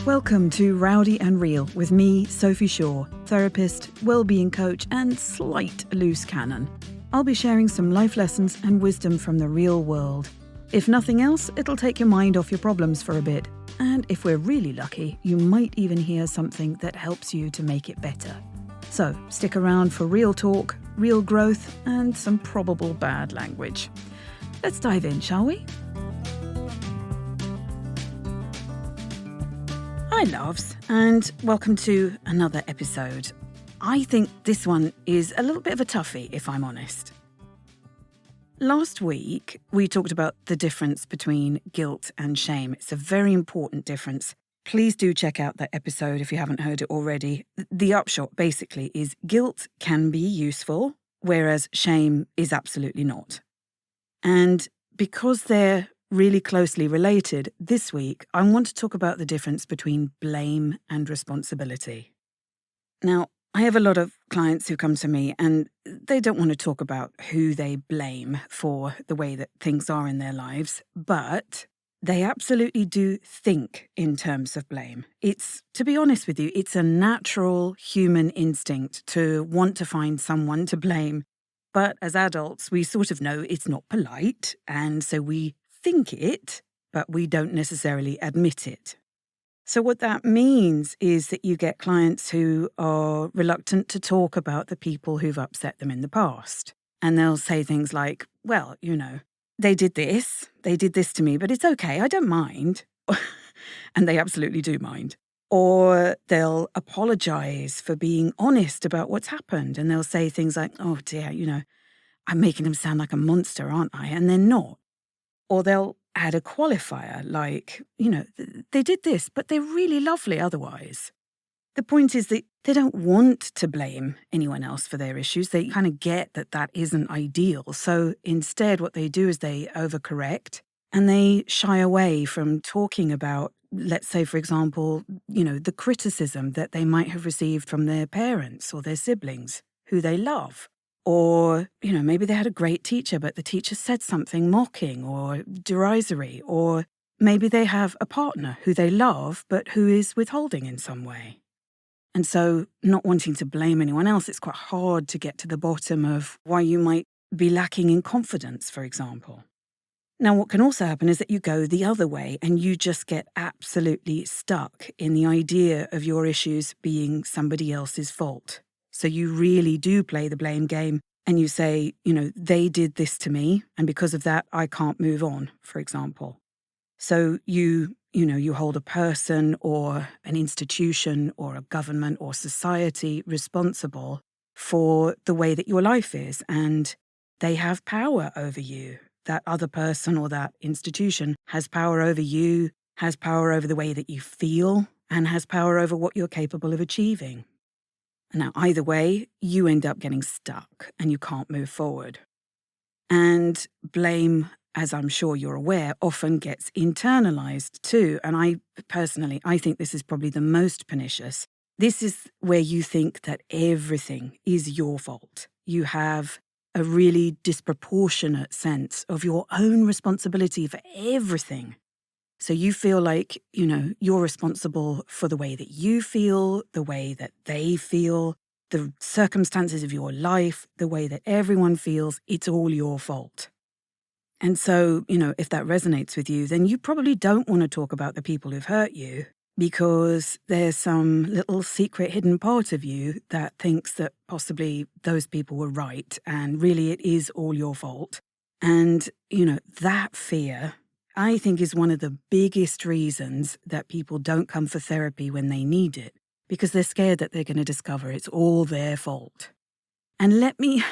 Welcome to Rowdy and Real with me, Sophie Shaw, therapist, well-being coach and slight loose cannon. I'll be sharing some life lessons and wisdom from the real world. If nothing else, it'll take your mind off your problems for a bit. And if we're really lucky, you might even hear something that helps you to make it better. So stick around for real talk, real growth, and some probable bad language. Let's dive in, shall we? Hi loves, and welcome to another episode. I think this one is a little bit of a toughie, if I'm honest. Last week, we talked about the difference between guilt and shame. It's a very important difference. Please do check out that episode if you haven't heard it already. The upshot, basically, is guilt can be useful, whereas shame is absolutely not. And because they're really closely related, this week I want to talk about the difference between blame and responsibility. Now, I have a lot of clients who come to me and they don't want to talk about who they blame for the way that things are in their lives, but they absolutely do think in terms of blame. It's, to be honest with you, it's a natural human instinct to want to find someone to blame. But as adults, we sort of know it's not polite, and so we think it, but we don't necessarily admit it. So what that means is that you get clients who are reluctant to talk about the people who've upset them in the past. And they'll say things like, well, they did this to me, but it's okay, I don't mind. And they absolutely do mind. Or they'll apologize for being honest about what's happened. And they'll say things like, oh dear, I'm making them sound like a monster, aren't I? And they're not. Or they'll add a qualifier like, they did this, but they're really lovely otherwise. The point is that they don't want to blame anyone else for their issues. They kind of get that that isn't ideal. So instead, what they do is they overcorrect and they shy away from talking about, let's say, for example, the criticism that they might have received from their parents or their siblings who they love. Or, maybe they had a great teacher, but the teacher said something mocking or derisory. Or maybe they have a partner who they love, but who is withholding in some way. And so not wanting to blame anyone else, it's quite hard to get to the bottom of why you might be lacking in confidence, for example. Now, what can also happen is that you go the other way and you just get absolutely stuck in the idea of your issues being somebody else's fault. So you really do play the blame game and you say, they did this to me and because of that, I can't move on, for example. So you hold a person or an institution or a government or society responsible for the way that your life is, and they have power over you. That other person or that institution has power over you, has power over the way that you feel, and has power over what you're capable of achieving. Now, either way, you end up getting stuck and you can't move forward. And blame, as I'm sure you're aware, often gets internalized too. And I think this is probably the most pernicious. This is where you think that everything is your fault. You have a really disproportionate sense of your own responsibility for everything. So you feel like, you're responsible for the way that you feel, the way that they feel, the circumstances of your life, the way that everyone feels, it's all your fault. And so, if that resonates with you, then you probably don't want to talk about the people who've hurt you because there's some little secret hidden part of you that thinks that possibly those people were right and really it is all your fault. And, that fear, I think, is one of the biggest reasons that people don't come for therapy when they need it, because they're scared that they're going to discover it's all their fault. And let me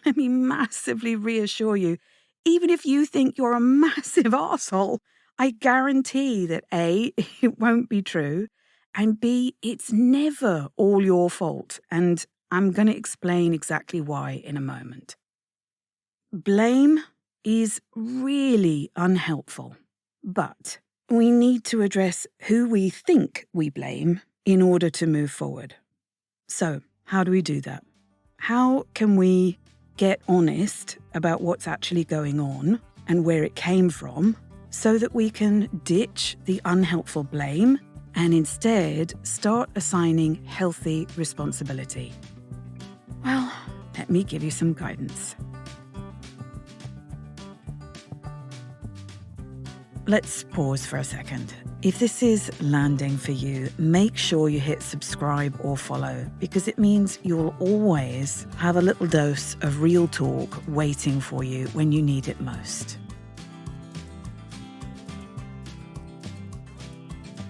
massively reassure you, even if you think you're a massive arsehole, I guarantee that A, it won't be true, and B, it's never all your fault. And I'm going to explain exactly why in a moment. Blame is really unhelpful, but we need to address who we think we blame in order to move forward. So, how do we do that? How can we get honest about what's actually going on and where it came from so that we can ditch the unhelpful blame and instead start assigning healthy responsibility? Well, let me give you some guidance. Let's pause for a second. If this is landing for you, make sure you hit subscribe or follow, because it means you'll always have a little dose of real talk waiting for you when you need it most.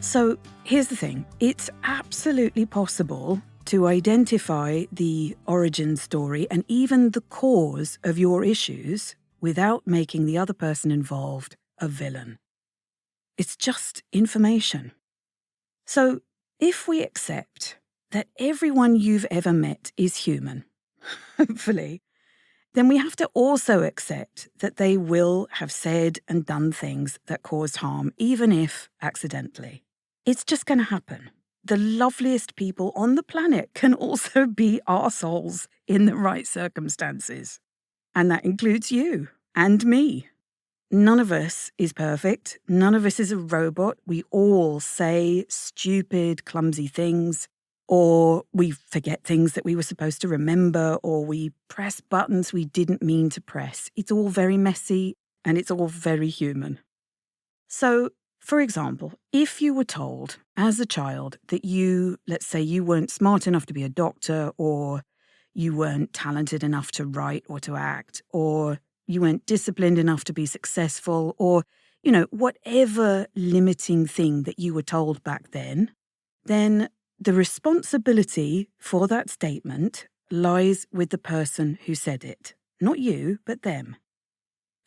So here's the thing. It's absolutely possible to identify the origin story and even the cause of your issues without making the other person involved a villain. It's just information. So if we accept that everyone you've ever met is human, hopefully, then we have to also accept that they will have said and done things that caused harm, even if accidentally. It's just going to happen. The loveliest people on the planet can also be arseholes in the right circumstances. And that includes you and me. None of us is perfect. None of us is a robot. We all say stupid, clumsy things, or we forget things that we were supposed to remember, or we press buttons we didn't mean to press. It's all very messy and it's all very human. So, for example, if you were told as a child that let's say you weren't smart enough to be a doctor, or you weren't talented enough to write or to act, or you weren't disciplined enough to be successful, or, whatever limiting thing that you were told back then the responsibility for that statement lies with the person who said it. Not you, but them.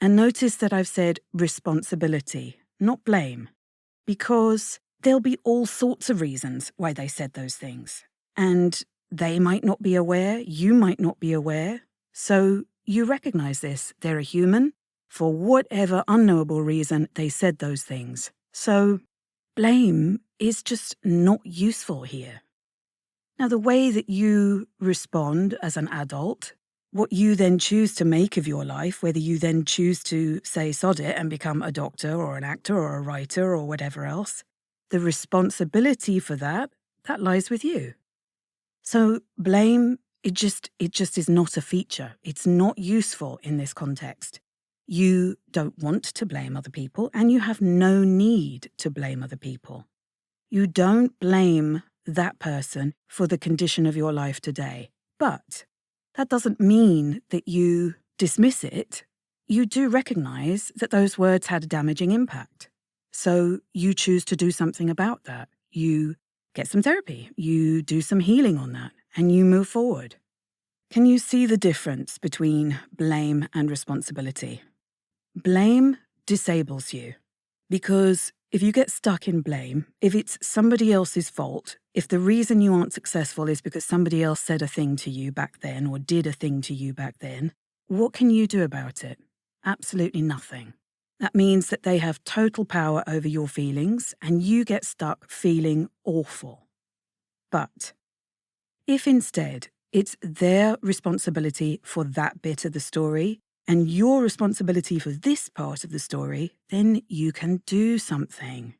And notice that I've said responsibility, not blame, because there'll be all sorts of reasons why they said those things. And they might not be aware, you might not be aware. So you recognize this. They're a human. For whatever unknowable reason, they said those things. So blame is just not useful here. Now, the way that you respond as an adult, what you then choose to make of your life, whether you then choose to say sod it and become a doctor or an actor or a writer or whatever else, the responsibility for that lies with you. So blame, it just is not a feature. It's not useful in this context. You don't want to blame other people, and you have no need to blame other people. You don't blame that person for the condition of your life today. But that doesn't mean that you dismiss it. You do recognize that those words had a damaging impact. So you choose to do something about that. You get some therapy. You do some healing on that, and you move forward. Can you see the difference between blame and responsibility? Blame disables you, because if you get stuck in blame, if it's somebody else's fault, if the reason you aren't successful is because somebody else said a thing to you back then or did a thing to you back then, what can you do about it? Absolutely nothing. That means that they have total power over your feelings and you get stuck feeling awful. But if instead it's their responsibility for that bit of the story and your responsibility for this part of the story, then you can do something.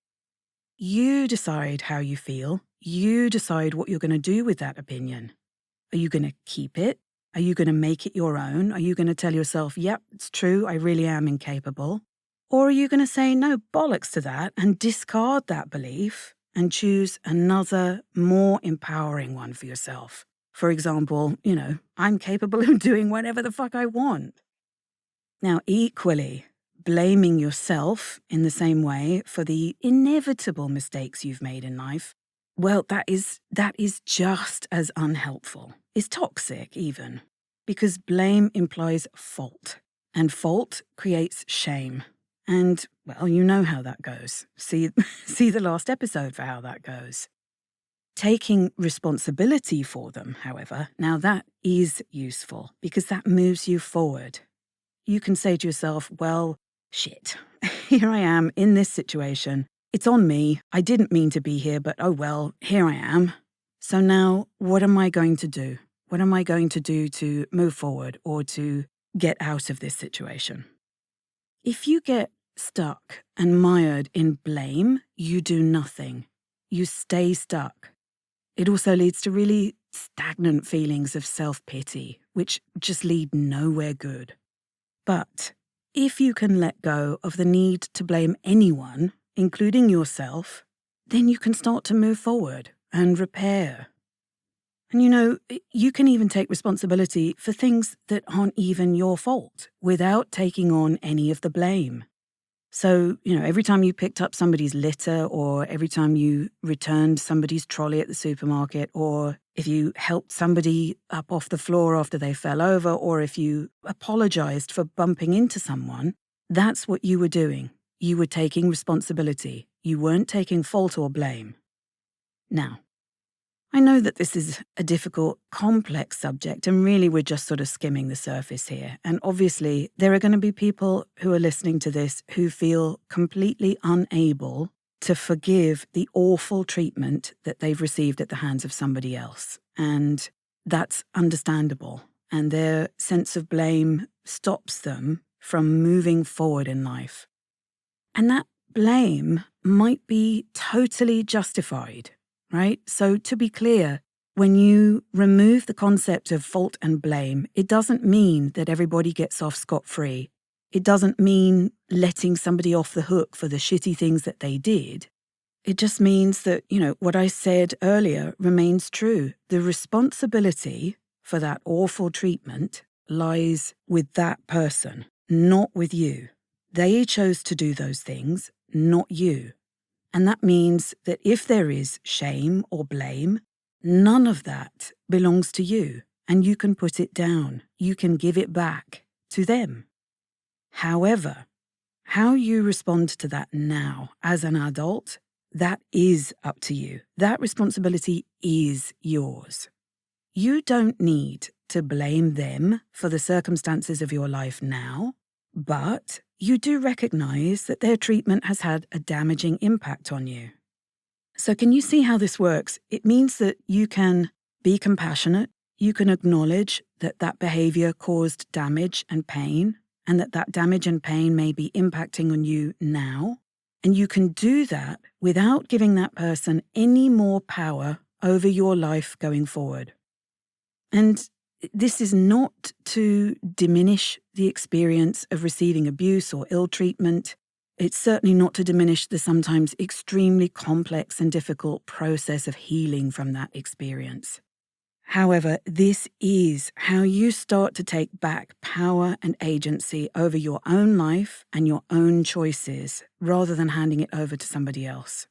You decide how you feel. You decide what you're going to do with that opinion. Are you going to keep it? Are you going to make it your own? Are you going to tell yourself, yep, it's true, I really am incapable? Or are you going to say, no, bollocks to that, and discard that belief and choose another, more empowering one for yourself? For example, I'm capable of doing whatever the fuck I want. Now, equally, blaming yourself in the same way for the inevitable mistakes you've made in life, well, that is just as unhelpful. It's toxic even, because blame implies fault, and fault creates shame. And, well, you know how that goes. See the last episode for how that goes. Taking responsibility for them, however, now that is useful because that moves you forward. You can say to yourself, well, shit, here I am in this situation. It's on me. I didn't mean to be here, but oh well, here I am. So now what am I going to do? What am I going to do to move forward or to get out of this situation? If you get stuck and mired in blame, you do nothing. you stay stuck. It also leads to really stagnant feelings of self-pity, which just lead nowhere good. But if you can let go of the need to blame anyone, including yourself, then you can start to move forward and repair. And you can even take responsibility for things that aren't even your fault without taking on any of the blame. So, every time you picked up somebody's litter, or every time you returned somebody's trolley at the supermarket, or if you helped somebody up off the floor after they fell over, or if you apologized for bumping into someone, that's what you were doing. You were taking responsibility. You weren't taking fault or blame. Now, I know that this is a difficult, complex subject, and really we're just sort of skimming the surface here. And obviously, there are going to be people who are listening to this who feel completely unable to forgive the awful treatment that they've received at the hands of somebody else. And that's understandable. And their sense of blame stops them from moving forward in life. And that blame might be totally justified. Right? So to be clear, when you remove the concept of fault and blame, it doesn't mean that everybody gets off scot-free. It doesn't mean letting somebody off the hook for the shitty things that they did. It just means that, what I said earlier remains true. The responsibility for that awful treatment lies with that person, not with you. They chose to do those things, not you. And that means that if there is shame or blame, none of that belongs to you, and you can put it down. You can give it back to them. However, how you respond to that now as an adult, that is up to you. That responsibility is yours. You don't need to blame them for the circumstances of your life now, but you do recognize that their treatment has had a damaging impact on you. So can you see how this works? It means that you can be compassionate, you can acknowledge that that behavior caused damage and pain, and that damage and pain may be impacting on you now, and you can do that without giving that person any more power over your life going forward. And this is not to diminish the experience of receiving abuse or ill treatment. It's certainly not to diminish the sometimes extremely complex and difficult process of healing from that experience. However, this is how you start to take back power and agency over your own life and your own choices, rather than handing it over to somebody else.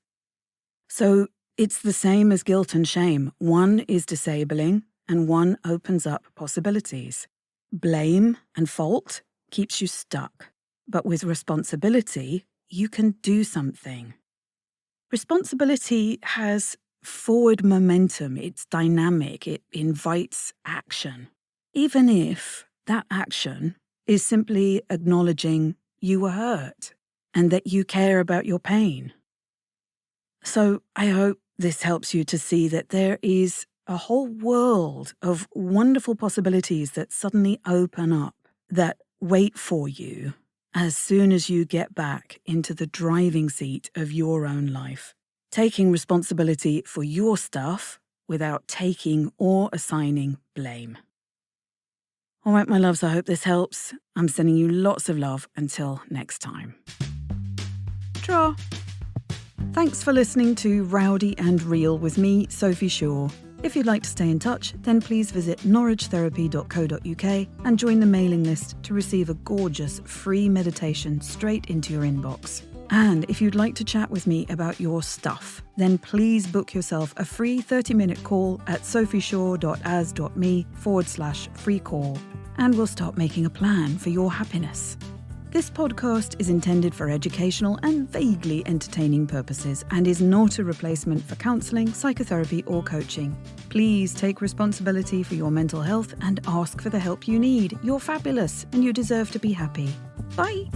So it's the same as guilt and shame. One is disabling, and one opens up possibilities. Blame and fault keeps you stuck, but with responsibility, you can do something. Responsibility has forward momentum, it's dynamic, it invites action, even if that action is simply acknowledging you were hurt and that you care about your pain. So I hope this helps you to see that there is a whole world of wonderful possibilities that suddenly open up, that wait for you as soon as you get back into the driving seat of your own life, taking responsibility for your stuff without taking or assigning blame. All right, my loves, I hope this helps. I'm sending you lots of love until next time. Tra! Thanks for listening to Rowdy and Real with me, Sophie Shaw. If you'd like to stay in touch, then please visit norwichtherapy.co.uk and join the mailing list to receive a gorgeous free meditation straight into your inbox. And if you'd like to chat with me about your stuff, then please book yourself a free 30-minute call at sophieshaw.as.me/free call, and we'll start making a plan for your happiness. This podcast is intended for educational and vaguely entertaining purposes and is not a replacement for counselling, psychotherapy or coaching. Please take responsibility for your mental health and ask for the help you need. You're fabulous and you deserve to be happy. Bye.